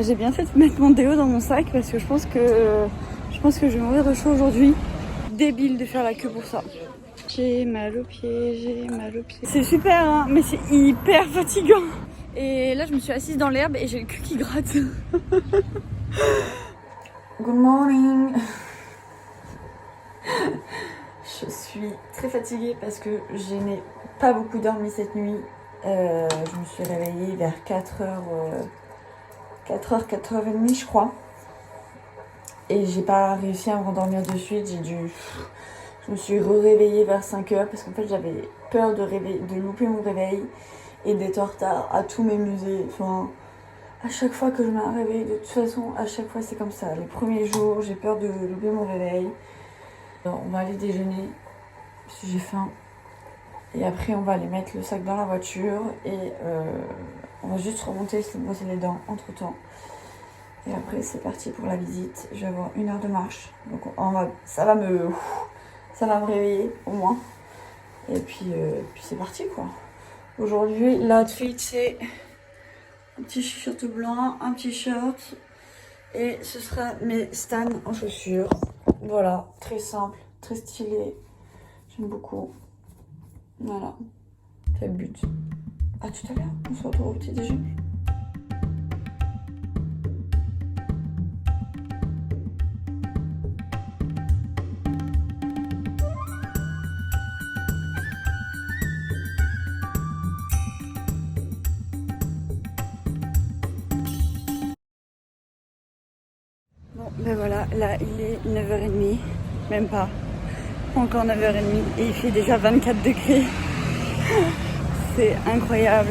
J'ai bien fait de mettre mon déo dans mon sac parce que je pense que je vais mourir de chaud aujourd'hui. Débile de faire la queue pour ça. J'ai mal aux pieds, j'ai mal aux pieds. C'est super hein, mais c'est hyper fatigant. Et là je me suis assise dans l'herbe et j'ai le cul qui gratte. Good morning. Je suis très fatiguée parce que je n'ai pas beaucoup dormi cette nuit. Je me suis réveillée vers 4h30 je crois. Et j'ai pas réussi à me rendormir de suite. Je me suis réveillée vers 5h parce qu'en fait j'avais peur de louper mon réveil et d'être en retard à tous mes musées. Enfin, à chaque fois que je me réveille, de toute façon, à chaque fois c'est comme ça. Les premiers jours, j'ai peur de louper mon réveil. Alors, on va aller déjeuner parce que j'ai faim. Et après, on va aller mettre le sac dans la voiture et on va juste remonter, se brosser les dents entre temps. Et après, c'est parti pour la visite. Je vais avoir 1 heure de marche. Donc, ça va me réveiller au moins. Et puis c'est parti quoi. Aujourd'hui, l'outfit, c'est un petit t-shirt blanc, un petit short. Et ce sera mes Stan en chaussures. Voilà, très simple, très stylé. J'aime beaucoup. Voilà, c'est le but. À tout à l'heure, on se retrouve au petit déjeuner. Bon, ben voilà, là il est 9h30, même pas encore 9h30 et il fait déjà 24 degrés. C'est incroyable.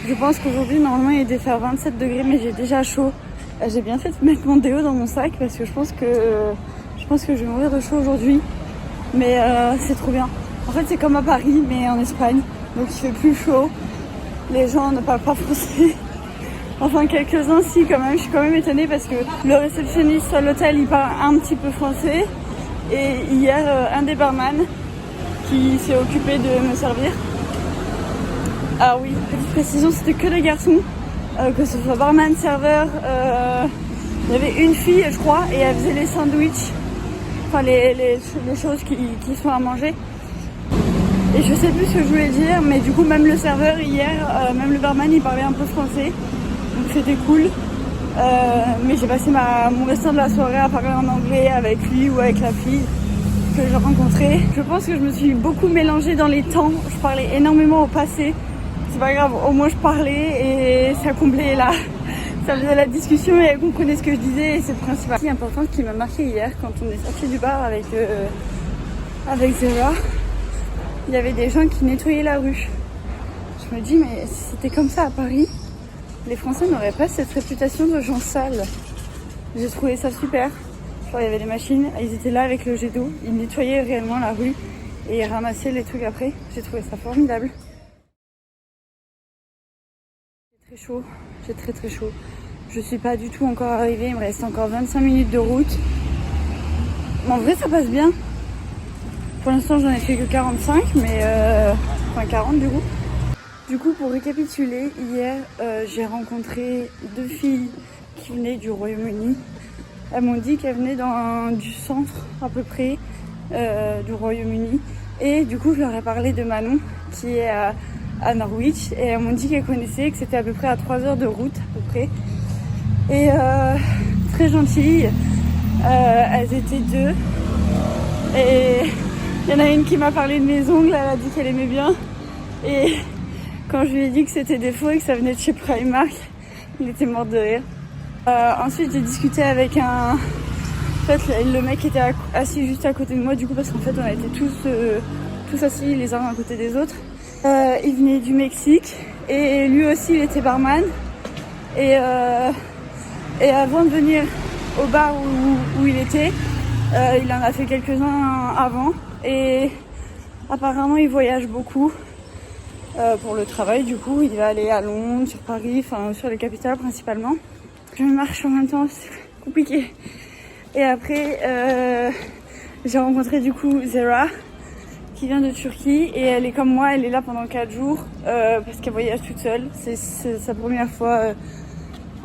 Je pense qu'aujourd'hui, normalement, il devait faire 27 degrés, mais j'ai déjà chaud. J'ai bien fait de mettre mon déo dans mon sac parce que je pense que je vais mourir de chaud aujourd'hui. Mais c'est trop bien. En fait, c'est comme à Paris, mais en Espagne. Donc, il fait plus chaud. Les gens ne parlent pas français. Enfin, quelques-uns, si, quand même. Je suis quand même étonnée parce que le réceptionniste à l'hôtel, il parle un petit peu français. Et hier, un des barman qui s'est occupé de me servir. Ah oui, petite précision, c'était que des garçons, que ce soit barman, serveur, il y avait une fille je crois et elle faisait les sandwichs, enfin les choses qui sont à manger. Et je sais plus ce que je voulais dire, mais du coup même le serveur hier, même le barman il parlait un peu français, donc c'était cool. Mais j'ai passé mon restant de la soirée à parler en anglais avec lui ou avec la fille que j'ai rencontrée. Je pense que je me suis beaucoup mélangée dans les temps, je parlais énormément au passé. C'est pas grave, au moins je parlais et ça comblait ça faisait la discussion et elle comprenait ce que je disais et c'est le principal. Ce qui est important qui m'a marqué hier quand on est sorti du bar avec Zara, il y avait des gens qui nettoyaient la rue. Je me dis mais si c'était comme ça à Paris, les Français n'auraient pas cette réputation de gens sales. J'ai trouvé ça super. Genre il y avait des machines, ils étaient là avec le jet d'eau, ils nettoyaient réellement la rue et ils ramassaient les trucs après. J'ai trouvé ça formidable. Très chaud, j'ai très chaud. Je suis pas du tout encore arrivée, il me reste encore 25 minutes de route. Mais en vrai ça passe bien. Pour l'instant j'en ai fait que 45, mais enfin 40 du coup. Du coup pour récapituler, hier j'ai rencontré 2 filles qui venaient du Royaume-Uni. Elles m'ont dit qu'elles venaient du centre à peu près du Royaume-Uni. Et du coup je leur ai parlé de Manon qui est à Norwich et elles m'ont dit qu'elles connaissaient, que c'était à peu près à 3 heures de route à peu près. Et très gentilles, elles étaient 2 et il y en a une qui m'a parlé de mes ongles, elle a dit qu'elle aimait bien et quand je lui ai dit que c'était des faux et que ça venait de chez Primark, il était mort de rire. Ensuite j'ai discuté avec en fait le mec était assis juste à côté de moi du coup parce qu'en fait on a été tous assis les uns à côté des autres. Il venait du Mexique et lui aussi il était barman et avant de venir au bar où il était, il en a fait quelques-uns avant et apparemment il voyage beaucoup pour le travail. Du coup il va aller à Londres, sur Paris, enfin sur les capitales principalement. Je marche en même temps, c'est compliqué. Et après j'ai rencontré du coup Zara qui vient de Turquie et elle est comme moi, elle est là pendant 4 jours parce qu'elle voyage toute seule. C'est sa première fois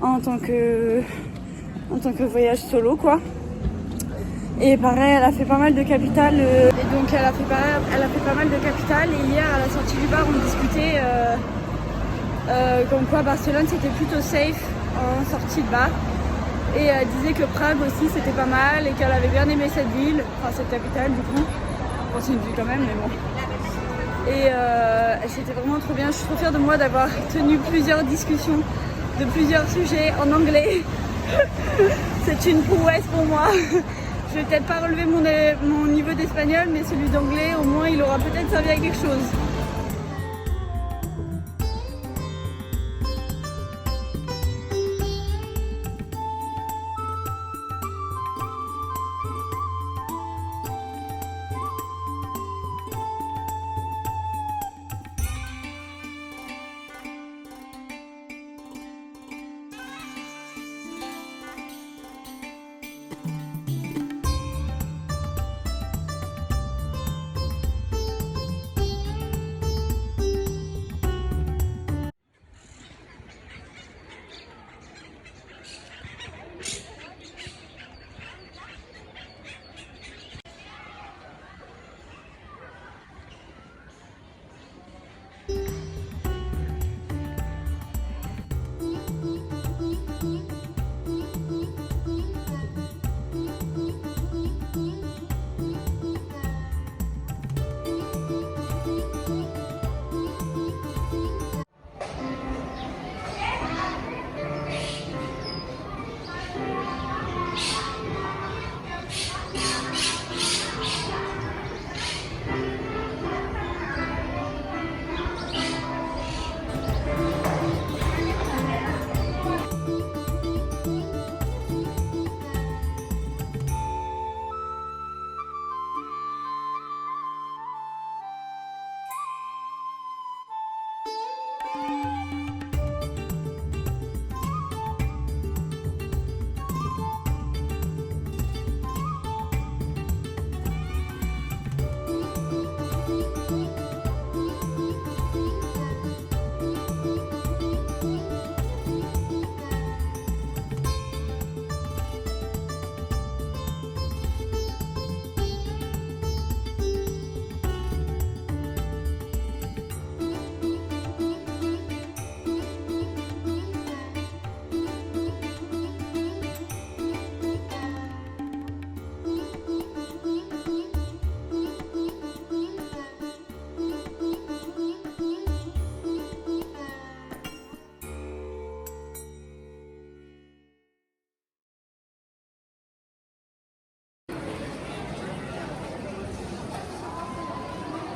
en tant que voyage solo quoi. Et pareil, elle a fait pas mal de capitales. Et donc elle a fait pas mal de capitales. Et hier à la sortie du bar, on discutait comme quoi Barcelone c'était plutôt safe en sortie de bar. Et elle disait que Prague aussi c'était pas mal et qu'elle avait bien aimé cette ville, enfin cette capitale du coup. Bon, c'est une ville quand même, mais bon. Et c'était vraiment trop bien. Je suis trop fière de moi d'avoir tenu plusieurs discussions de plusieurs sujets en anglais. C'est une prouesse pour moi. Je vais peut-être pas relever mon niveau d'espagnol, mais celui d'anglais, au moins, il aura peut-être servi à quelque chose.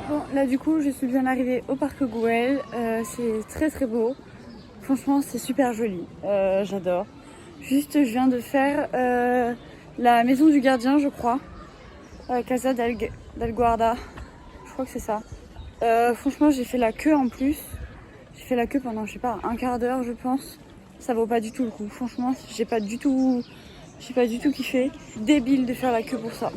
Bon, là du coup je suis bien arrivée au parc Güell, c'est très très beau, franchement c'est super joli, j'adore. Juste je viens de faire la maison du gardien je crois, Casa del Guarda, je crois que c'est ça. Franchement j'ai fait la queue en plus, j'ai fait la queue pendant je sais pas un quart d'heure je pense, ça vaut pas du tout le coup, franchement j'ai pas du tout kiffé, débile de faire la queue pour ça.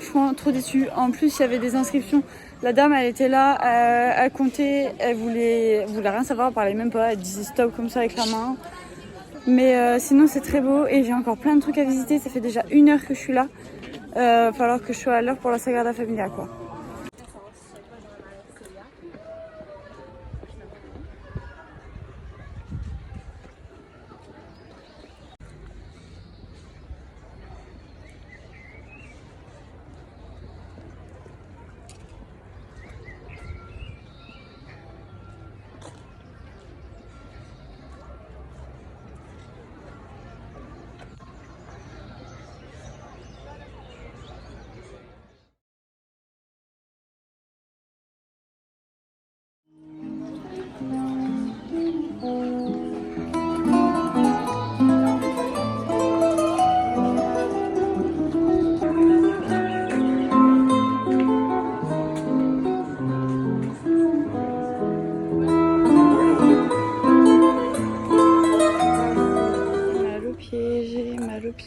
Franchement trop déçue, en plus il y avait des inscriptions. La dame, elle était là, elle comptait, elle voulait rien savoir, elle parlait même pas, elle disait stop comme ça avec la main. Mais sinon, c'est très beau et j'ai encore plein de trucs à visiter. Ça fait déjà 1 heure que je suis là. Va falloir que je sois à l'heure pour la Sagrada Familia, quoi.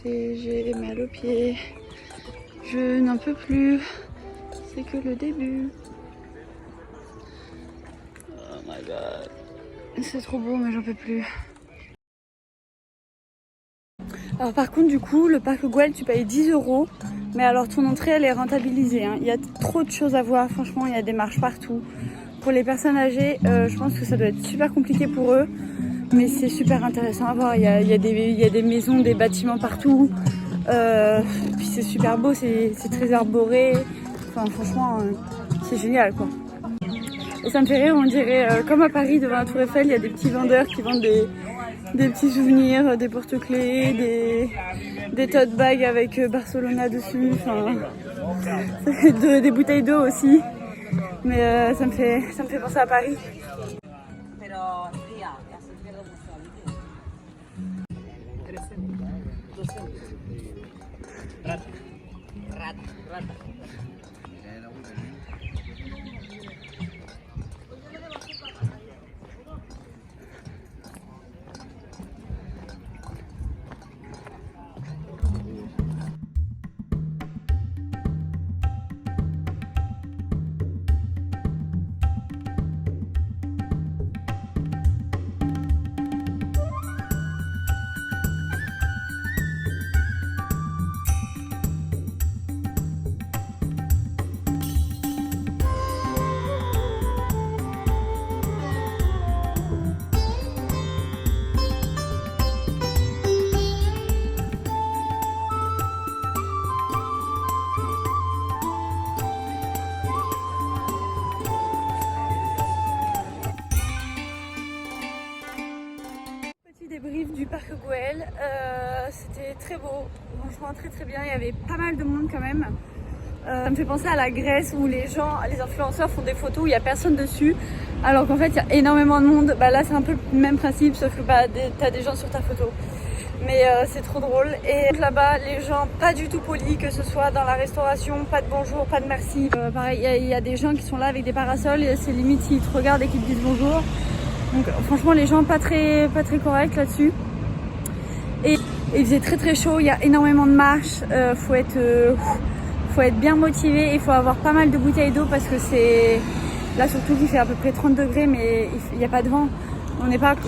J'ai mal aux pieds, je n'en peux plus, c'est que le début. Oh my god, c'est trop beau mais j'en peux plus. Alors par contre du coup le parc Güell tu payes 10 €, mais alors ton entrée elle est rentabilisée, hein. Il y a trop de choses à voir, franchement il y a des marches partout. Pour les personnes âgées je pense que ça doit être super compliqué pour eux, mais c'est super intéressant à voir. Il y a des maisons, des bâtiments partout, puis c'est super beau, c'est très arboré, enfin franchement c'est génial quoi. Et ça me fait rire, on dirait comme à Paris devant la Tour Eiffel, il y a des petits vendeurs qui vendent des petits souvenirs, des porte-clés, des tote bags avec Barcelona dessus, enfin, des bouteilles d'eau aussi. Mais ça me fait penser à Paris. Débrief du parc Güell, c'était très beau, franchement très bien, il y avait pas mal de monde quand même. Ça me fait penser à la Grèce où les influenceurs font des photos où il n'y a personne dessus, alors qu'en fait il y a énormément de monde. Bah là c'est un peu le même principe, sauf que bah, t'as des gens sur ta photo. Mais c'est trop drôle. Et là-bas, les gens pas du tout polis, que ce soit dans la restauration, pas de bonjour, pas de merci. Pareil, il y a des gens qui sont là avec des parasols, et c'est limite s'ils te regardent et qu'ils te disent bonjour. Donc franchement les gens pas très corrects là-dessus. Et il faisait très chaud, il y a énormément de marches, faut être bien motivé, il faut avoir pas mal de bouteilles d'eau parce que c'est là surtout qu'il fait à peu près 30 degrés mais il n'y a pas de vent.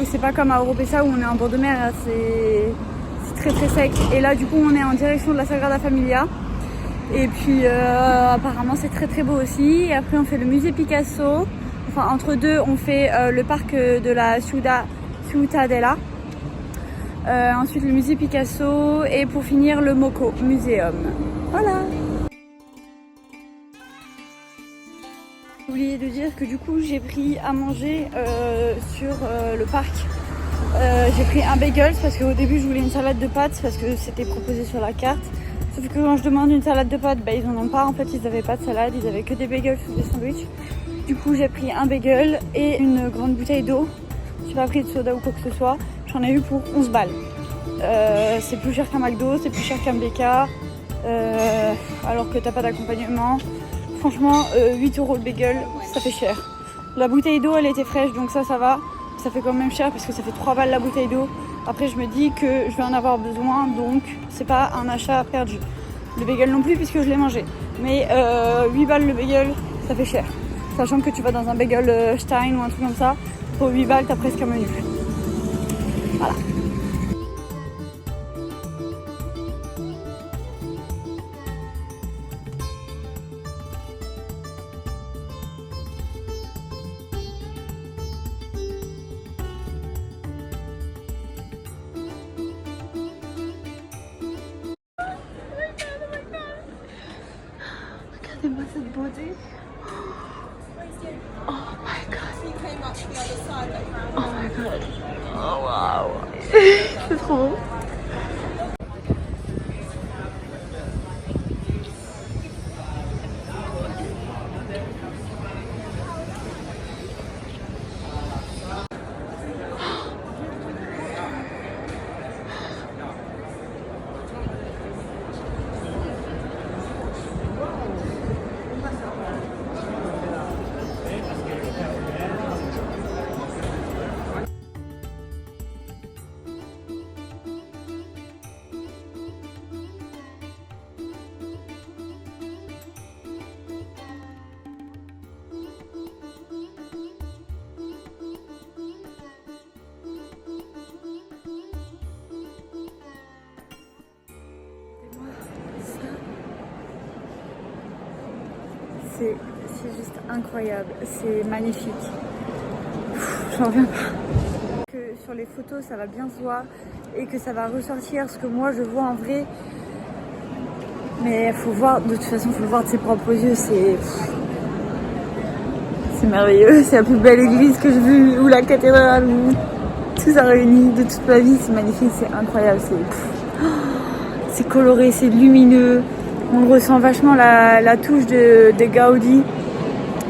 C'est pas comme à Oropesa où on est en bord de mer, c'est très sec. Et là du coup on est en direction de la Sagrada Familia. Et puis apparemment c'est très beau aussi. Et après on fait le musée Picasso. Enfin, entre deux, on fait le parc de la Ciutadella, ensuite le musée Picasso et pour finir le Moco Museum. Voilà. J'ai oublié de dire que du coup j'ai pris à manger sur le parc. J'ai pris un bagel parce qu'au début je voulais une salade de pâtes parce que c'était proposé sur la carte. Sauf que quand je demande une salade de pâtes, bah, ils en ont pas. En fait, ils n'avaient pas de salade, ils avaient que des bagels sur des sandwichs. Du coup, j'ai pris un bagel et une grande bouteille d'eau. J'ai pas pris de soda ou quoi que ce soit. J'en ai eu pour 11 balles. C'est plus cher qu'un McDo, c'est plus cher qu'un BK. Alors que t'as pas d'accompagnement. Franchement, 8 € le bagel, ça fait cher. La bouteille d'eau, elle était fraîche, donc ça va. Ça fait quand même cher parce que ça fait 3 balles la bouteille d'eau. Après, je me dis que je vais en avoir besoin, donc c'est pas un achat perdu. Le bagel non plus, puisque je l'ai mangé. Mais 8 balles le bagel, ça fait cher. Sachant que tu vas dans un bagel Stein ou un truc comme ça, pour 8 balles, t'as presque un menu. Voilà. Regardez-moi cette beauté. Oh my god. Oh my god. Oh wow. C'est trop beau. C'est juste incroyable, c'est magnifique. J'en reviens pas. Que sur les photos ça va bien se voir et que ça va ressortir ce que moi je vois en vrai. Mais faut voir, de toute façon faut le voir de ses propres yeux, c'est merveilleux. C'est la plus belle église que j'ai vue, ou la cathédrale, ou tout ça réuni de toute ma vie. C'est magnifique, c'est incroyable, c'est coloré, c'est lumineux. On ressent vachement la touche de Gaudi.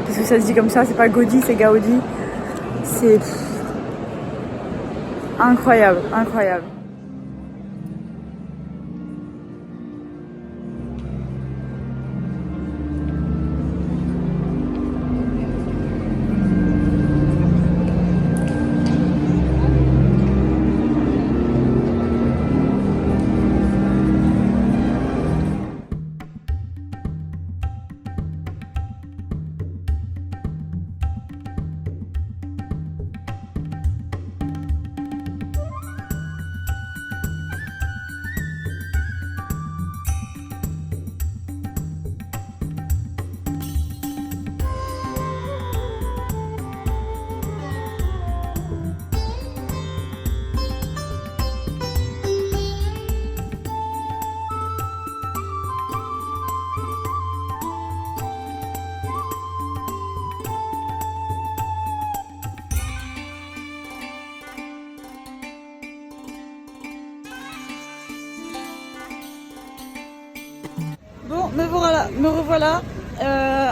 Parce que ça se dit comme ça, c'est pas Gaudi, c'est Gaudi. C'est incroyable, incroyable. Bon, me revoilà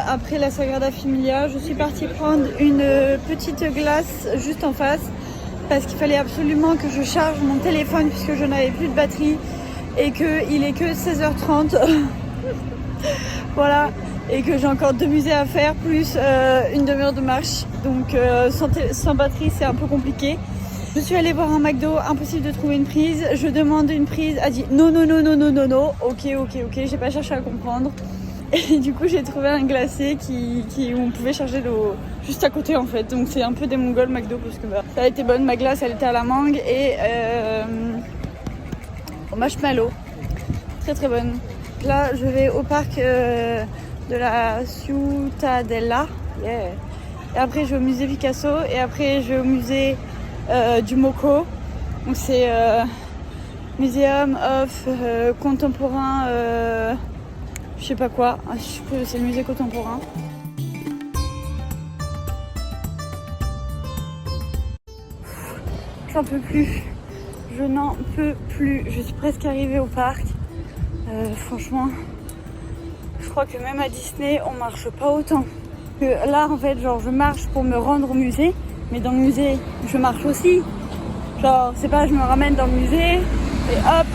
après la Sagrada Familia. Je suis partie prendre une petite glace juste en face parce qu'il fallait absolument que je charge mon téléphone puisque je n'avais plus de batterie et qu'il est que 16h30. Voilà, et que j'ai encore 2 musées à faire plus une demi-heure de marche. Donc sans batterie c'est un peu compliqué. Je suis allée voir un McDo, impossible de trouver une prise. Je demande une prise, a dit non, non, non, non, non, non, non. Ok, j'ai pas cherché à comprendre. Et du coup, j'ai trouvé un glacé où on pouvait charger l'eau juste à côté en fait. Donc c'est un peu des Mongols McDo parce que ça a été bonne. Ma glace, elle était à la mangue et au marshmallow. Très très bonne. Là, je vais au parc de la Ciutadella. Yeah. Et après, je vais au musée Picasso et après, je vais au musée du Moco, donc c'est Museum of Contemporain, je sais pas quoi, c'est le musée contemporain. J'en peux plus, je n'en peux plus, je suis presque arrivée au parc. Franchement, je crois que même à Disney on marche pas autant. Là en fait, genre je marche pour me rendre au musée. Mais dans le musée, je marche aussi. Genre, c'est pas, je me ramène dans le musée et hop,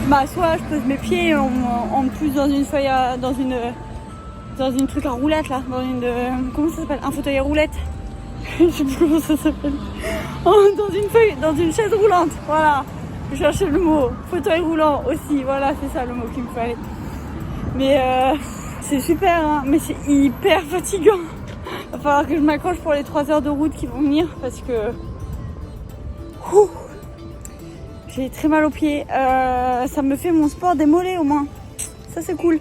je m'assois, je pose mes pieds, on me pousse dans une feuille, dans une truc à roulette là, comment ça s'appelle, un fauteuil à roulette. Je sais plus comment ça s'appelle. Dans une chaise roulante, voilà. Je cherchais le mot, fauteuil roulant aussi, voilà, c'est ça le mot qu'il me fallait. Mais c'est super, hein, mais c'est hyper fatigant. Il va falloir que je m'accroche pour les 3 heures de route qui vont venir parce que j'ai très mal aux pieds. Ça me fait mon sport des mollets au moins. Ça c'est cool.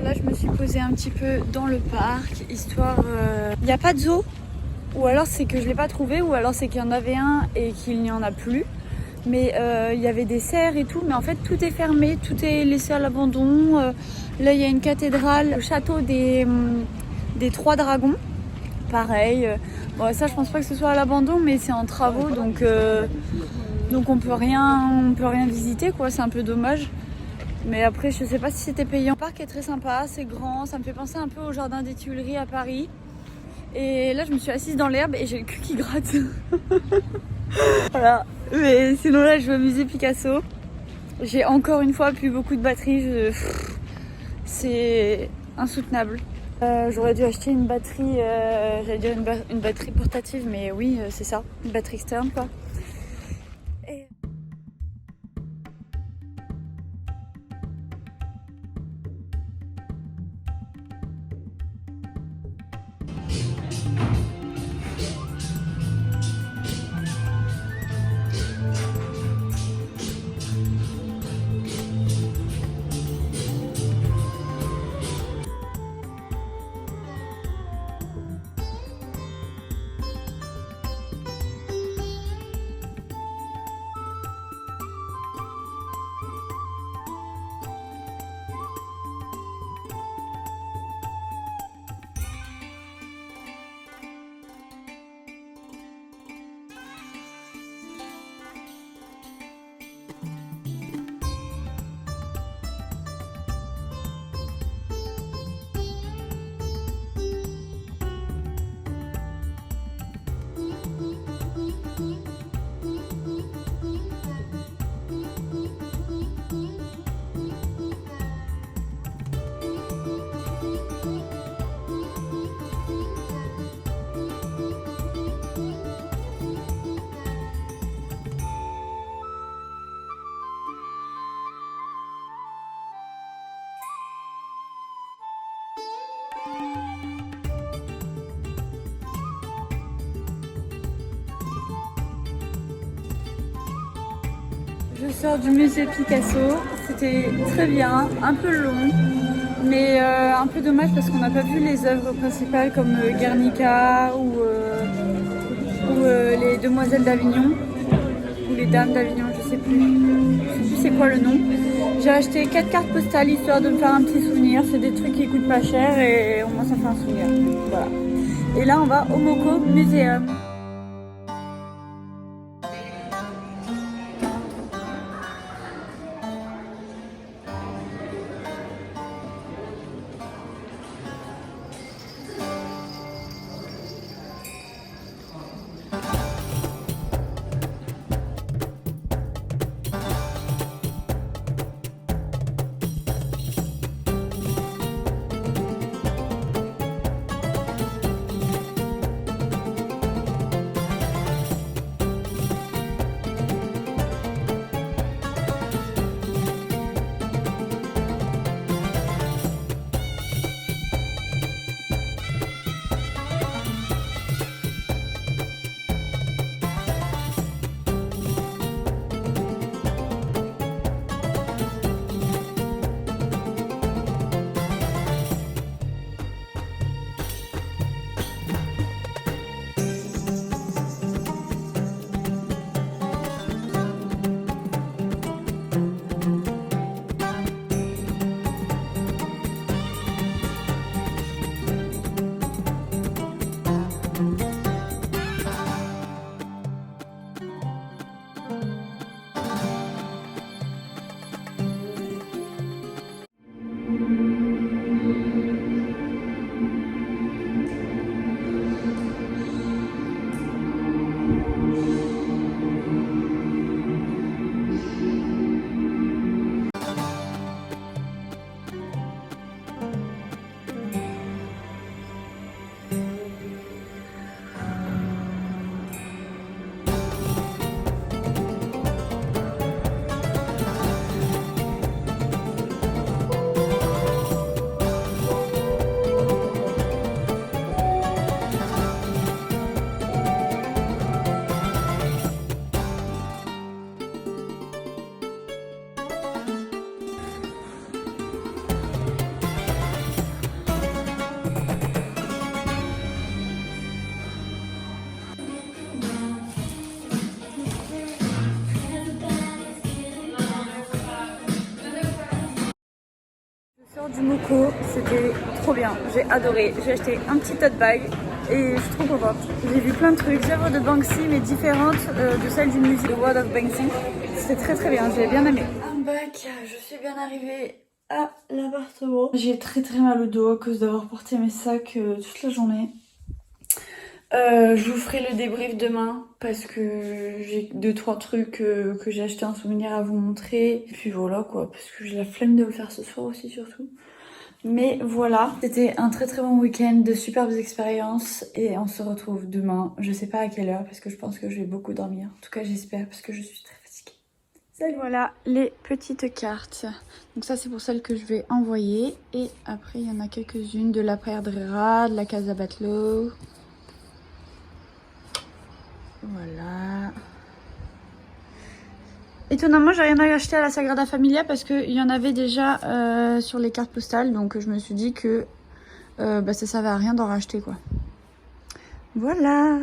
Là, je me suis posée un petit peu dans le parc, histoire... Il n'y a pas de zoo, ou alors c'est que je ne l'ai pas trouvé, ou alors c'est qu'il y en avait un et qu'il n'y en a plus. Mais il y avait des cerfs et tout, mais en fait tout est fermé, tout est laissé à l'abandon. Là, il y a une cathédrale, le château des Trois Dragons. Pareil. Bon, ça, je pense pas que ce soit à l'abandon, mais c'est en travaux, donc on peut rien visiter, quoi. C'est un peu dommage. Mais après, je sais pas si c'était payant. Le parc est très sympa, c'est grand, ça me fait penser un peu au jardin des Tuileries à Paris. Et là, je me suis assise dans l'herbe et j'ai le cul qui gratte. Voilà. Mais sinon, là, je vais au musée Picasso. J'ai encore une fois plus beaucoup de batterie. C'est insoutenable. J'aurais dû acheter une batterie, j'allais dire une batterie portative, mais oui, c'est ça, une batterie externe, quoi. Et... Je sors du musée Picasso, c'était très bien, un peu long, mais un peu dommage parce qu'on n'a pas vu les œuvres principales comme Guernica ou les Demoiselles d'Avignon, ou les Dames d'Avignon, je sais plus c'est quoi le nom. J'ai acheté 4 cartes postales histoire de me faire un petit souvenir, c'est des trucs qui coûtent pas cher et au moins ça fait un souvenir, voilà. Et là on va au Moko Museum. Tomoko, c'était trop bien, j'ai adoré. J'ai acheté un petit tote bag et je suis trop contente. J'ai vu plein de trucs, œuvres de Banksy mais différentes de celles du musée The World of Banksy. C'était très bien, j'ai bien aimé. I'm back, je suis bien arrivée à l'appartement. J'ai très mal au dos à cause d'avoir porté mes sacs toute la journée. Je vous ferai le débrief demain parce que j'ai 2-3 trucs que j'ai acheté en souvenir à vous montrer. Et puis voilà quoi, parce que j'ai la flemme de le faire ce soir aussi surtout. Mais voilà, c'était un très bon week-end, de superbes expériences et on se retrouve demain. Je sais pas à quelle heure parce que je pense que je vais beaucoup dormir. En tout cas j'espère parce que je suis très fatiguée. Salut. Voilà les petites cartes. Donc ça c'est pour celles que je vais envoyer. Et après il y en a quelques-unes de la Perdrera, de la Casa Batlló. Voilà. Étonnamment, j'ai rien acheté à la Sagrada Familia parce qu'il y en avait déjà sur les cartes postales. Donc je me suis dit que ça servait à rien d'en racheter quoi. Voilà.